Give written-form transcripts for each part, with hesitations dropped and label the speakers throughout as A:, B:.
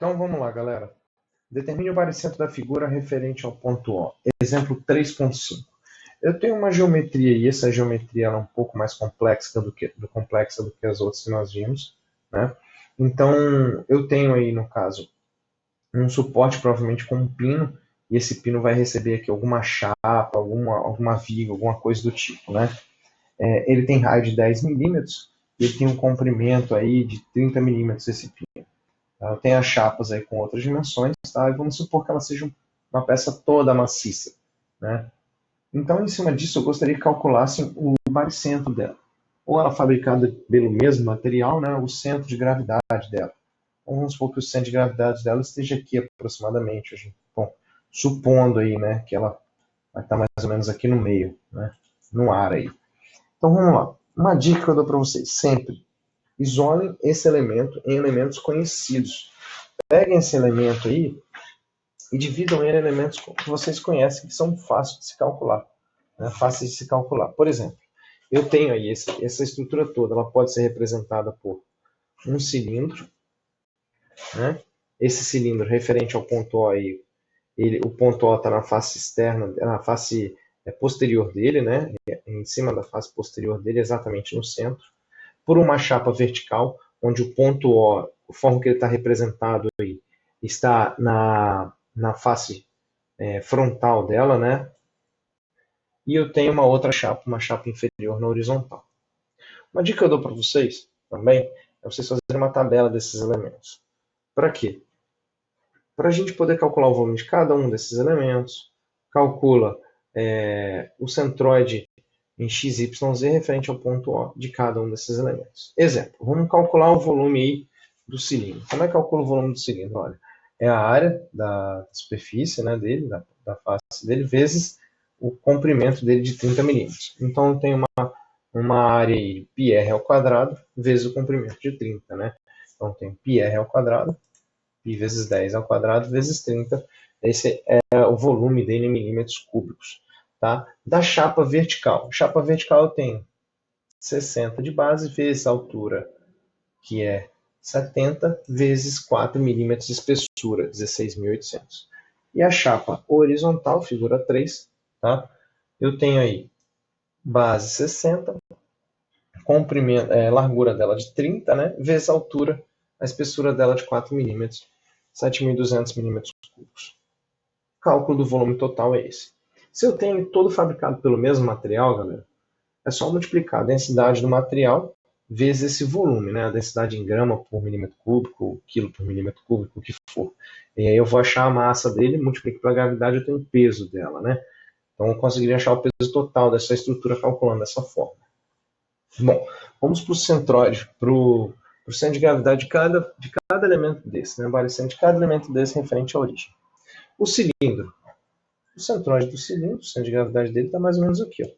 A: Então vamos lá, galera. Determine o baricentro da figura referente ao ponto O. Exemplo 3.5. Eu tenho uma geometria e essa geometria é um pouco mais complexa do que as outras que nós vimos, né? Então eu tenho aí, no caso, um suporte provavelmente com um pino, e esse pino vai receber aqui alguma chapa, alguma viga, alguma coisa do tipo, né? Ele tem raio de 10 milímetros e ele tem um comprimento aí de 30 milímetros esse pino. Ela tem as chapas aí com outras dimensões, tá? E vamos supor que ela seja uma peça toda maciça, né? Então, em cima disso, eu gostaria que calculassem o baricentro dela. Ou ela é fabricada pelo mesmo material, né? O centro de gravidade dela. Então, vamos supor que o centro de gravidade dela esteja aqui aproximadamente. Bom, supondo aí, né, que ela vai estar mais ou menos aqui no meio, né? No ar aí. Então, vamos lá. Uma dica que eu dou para vocês, sempre. Isolem esse elemento em elementos conhecidos. Peguem esse elemento aí e dividam ele em elementos que vocês conhecem, que são fáceis de se calcular. Né? Fáceis de se calcular. Por exemplo, eu tenho aí essa estrutura toda, ela pode ser representada por um cilindro, né? Esse cilindro referente ao ponto O aí, o ponto O está na face externa, na face posterior dele, né? Em cima da face posterior dele, exatamente no centro, por uma chapa vertical, onde o ponto O, a forma que ele está representado aí, está na face frontal dela, né? E eu tenho uma outra chapa, uma chapa inferior na horizontal. Uma dica que eu dou para vocês também é vocês fazerem uma tabela desses elementos. Para quê? Para a gente poder calcular o volume de cada um desses elementos, calcula o centroide em XYZ referente ao ponto O de cada um desses elementos. Exemplo, vamos calcular o volume aí do cilindro. Como é que calcula o volume do cilindro? Olha, é a área da superfície, né, dele, da face dele, vezes o comprimento dele de 30 milímetros. Então, eu tenho uma área aí, πr ao quadrado, vezes o comprimento de 30, né? Então, eu tenho πr ao quadrado, π vezes 10 ao quadrado, vezes 30. Esse é o volume dele em milímetros cúbicos. Tá? Da chapa vertical. Chapa vertical eu tenho 60 de base vezes a altura, que é 70, vezes 4 milímetros de espessura, 16.800. E a chapa horizontal, figura 3, tá? Eu tenho aí base 60, comprimento, largura dela de 30, né? Vezes a altura, a espessura dela de 4 milímetros, 7.200 milímetros cúbicos. O cálculo do volume total é esse. Se eu tenho todo fabricado pelo mesmo material, galera, é só multiplicar a densidade do material vezes esse volume, né? A densidade em grama por milímetro cúbico, quilo por milímetro cúbico, o que for. E aí eu vou achar a massa dele, multiplico pela gravidade, eu tenho o peso dela, né? Então eu conseguiria achar o peso total dessa estrutura calculando dessa forma. Bom, vamos para o centroide, para o centro de gravidade de cada elemento desse, né? O baricentro de cada elemento desse referente à origem. O cilindro. O centroide do cilindro, o centro de gravidade dele está mais ou menos aqui, ó,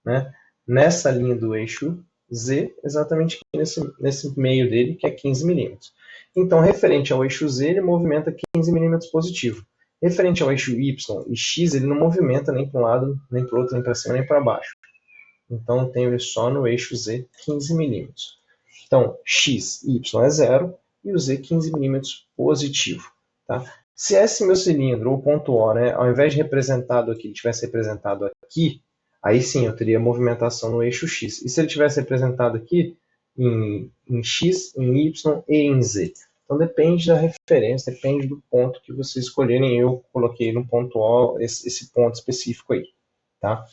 A: né? Nessa linha do eixo Z, exatamente aqui nesse meio dele, que é 15 milímetros. Então, referente ao eixo Z, ele movimenta 15 milímetros positivo. Referente ao eixo Y e X, ele não movimenta nem para um lado, nem para o outro, nem para cima, nem para baixo. Então, eu tenho ele só no eixo Z, 15 milímetros. Então, X e Y é 0 e o Z 15 milímetros positivo. Tá? Se esse meu cilindro, ou ponto O, né, ao invés de representado aqui, ele tivesse representado aqui, aí sim eu teria movimentação no eixo X. E se ele tivesse representado aqui em X, em Y e em Z? Então depende da referência, depende do ponto que vocês escolherem. Eu coloquei no ponto O esse ponto específico aí. Tá?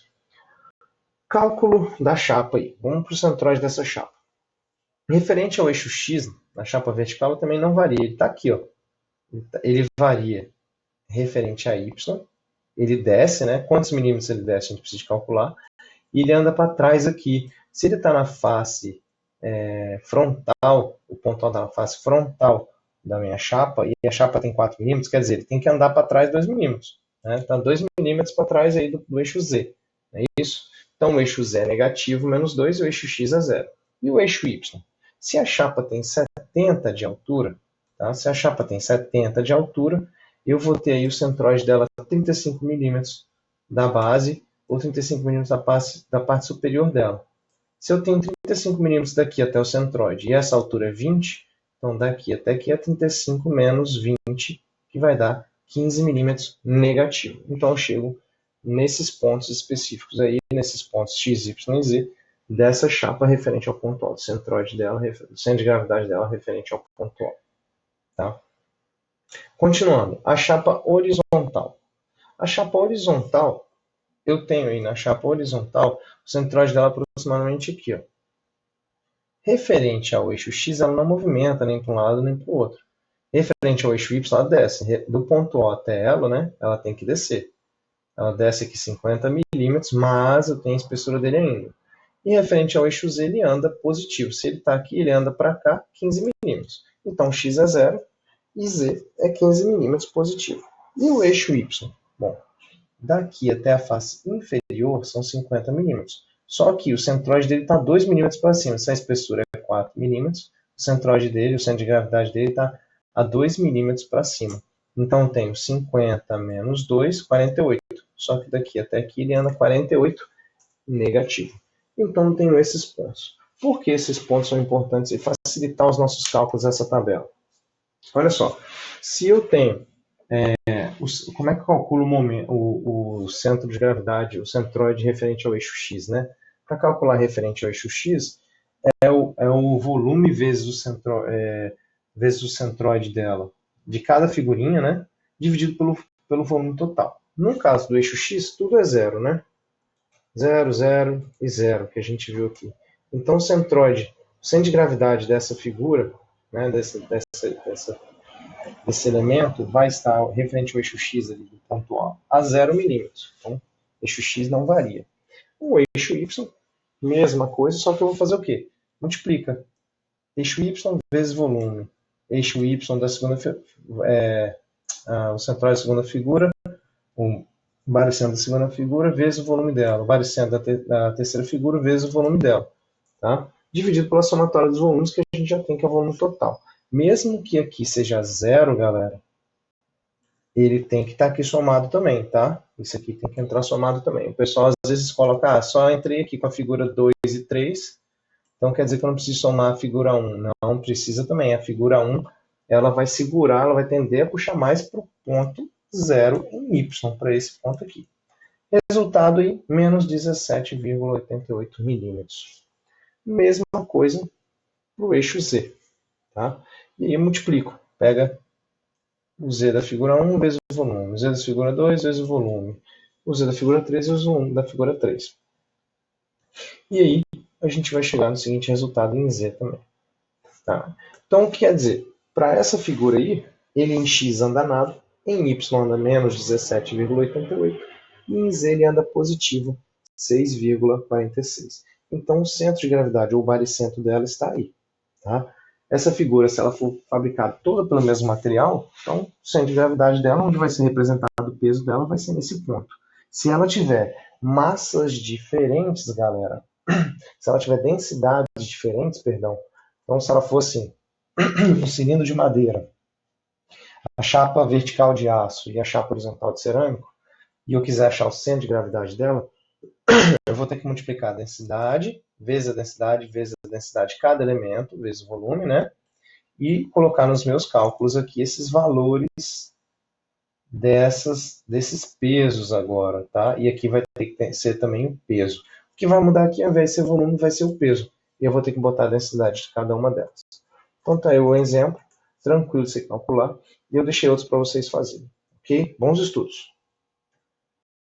A: Cálculo da chapa aí. Vamos para o centroide dessa chapa. Referente ao eixo X, na chapa vertical também não varia. Ele está aqui, ó. Ele varia referente a Y. Ele desce, né? Quantos milímetros ele desce, a gente precisa calcular. E ele anda para trás aqui. Se ele está na face frontal, o ponto está na face frontal da minha chapa, e a chapa tem 4 milímetros, quer dizer, ele tem que andar para trás 2 milímetros. Está 2 milímetros para trás aí do eixo Z. Não é isso? Então o eixo Z é negativo, menos 2, e o eixo X é 0. E o eixo Y? Se a chapa tem 70 de altura, tá? Se a chapa tem 70 de altura, eu vou ter aí o centroide dela 35 milímetros da base, ou 35 milímetros da parte superior dela. Se eu tenho 35 milímetros daqui até o centroide e essa altura é 20, Então, daqui até aqui é 35 menos 20, que vai dar 15 milímetros negativo. Então, eu chego nesses pontos específicos aí, nesses pontos x, y e z, dessa chapa referente ao ponto O, do centroide dela, do centro de gravidade dela referente ao ponto O. Tá? Continuando, a chapa horizontal. A chapa horizontal, eu tenho aí na chapa horizontal, o centroide dela aproximadamente aqui, ó. Referente ao eixo X, ela não movimenta nem para um lado nem para o outro. Referente ao eixo Y, ela desce. Do ponto O até ela, né, ela tem que descer. Ela desce aqui 50 milímetros, mas eu tenho a espessura dele ainda. E referente ao eixo Z, ele anda positivo. Se ele está aqui, ele anda para cá 15 milímetros. Então, X é 0 e Z é 15 milímetros positivo. E o eixo Y? Bom, daqui até a face inferior são 50 milímetros. Só que o centroide dele está 2 milímetros para cima. Se a espessura é 4 milímetros, o centroide dele, o centro de gravidade dele está a 2 milímetros para cima. Então, eu tenho 50 menos 2, 48. Só que daqui até aqui ele anda 48 negativo. Então, eu tenho esses pontos. Por que esses pontos são importantes e facilitar os nossos cálculos dessa tabela? Olha só, se eu tenho... como é que eu calculo o centro de gravidade, o centroide referente ao eixo X, né? Para calcular referente ao eixo X, é o volume vezes o centroide dela, de cada figurinha, né? Dividido pelo volume total. No caso do eixo X, tudo é zero, né? 0, 0 e 0, que a gente viu aqui. Então, o centroide, o centro de gravidade dessa figura, né, desse elemento, vai estar referente ao eixo X ali, do ponto A, a 0 milímetros. Então, eixo X não varia. O eixo Y, mesma coisa, só que eu vou fazer o quê? Multiplica. Eixo Y vezes volume. Eixo Y da segunda o centroide da segunda figura, o baricentro da segunda figura vezes o volume dela. O baricentro da terceira figura vezes o volume dela. Tá? Dividido pela somatória dos volumes, que a gente já tem, que é o volume total. Mesmo que aqui seja zero, galera, ele tem que estar aqui somado também, tá? Isso aqui tem que entrar somado também. O pessoal às vezes coloca, só entrei aqui com a figura 2 e 3, então quer dizer que eu não preciso somar a figura 1. Não precisa também. A figura 1, ela vai segurar, ela vai tender a puxar mais para o ponto 0 em Y, para esse ponto aqui. Resultado aí, menos 17,88 milímetros. Mesma coisa para o eixo Z. Tá? E aí eu multiplico. Pega o Z da figura 1 vezes o volume. O Z da figura 2 vezes o volume. O Z da figura 3 vezes o volume da figura 3. E aí a gente vai chegar no seguinte resultado em Z também. Tá? Então, o que quer dizer? Para essa figura aí, ele em X anda nada, em Y anda menos 17,88 e em Z ele anda positivo 6,46. Então, o centro de gravidade, ou o baricentro dela, está aí. Tá? Essa figura, se ela for fabricada toda pelo mesmo material, então o centro de gravidade dela, onde vai ser representado o peso dela, vai ser nesse ponto. Se ela tiver massas diferentes, galera, se ela tiver densidades diferentes, perdão, então se ela fosse um cilindro de madeira, a chapa vertical de aço e a chapa horizontal de cerâmico, e eu quiser achar o centro de gravidade dela, eu vou ter que multiplicar a densidade, vezes a densidade de cada elemento, vezes o volume, né? E colocar nos meus cálculos aqui esses valores desses pesos agora, tá? E aqui vai ter que ser também o peso. O que vai mudar aqui, ao invés de ser volume, vai ser o peso. E eu vou ter que botar a densidade de cada uma delas. Então tá aí o exemplo, tranquilo de você calcular. E eu deixei outros para vocês fazerem. Ok? Bons estudos!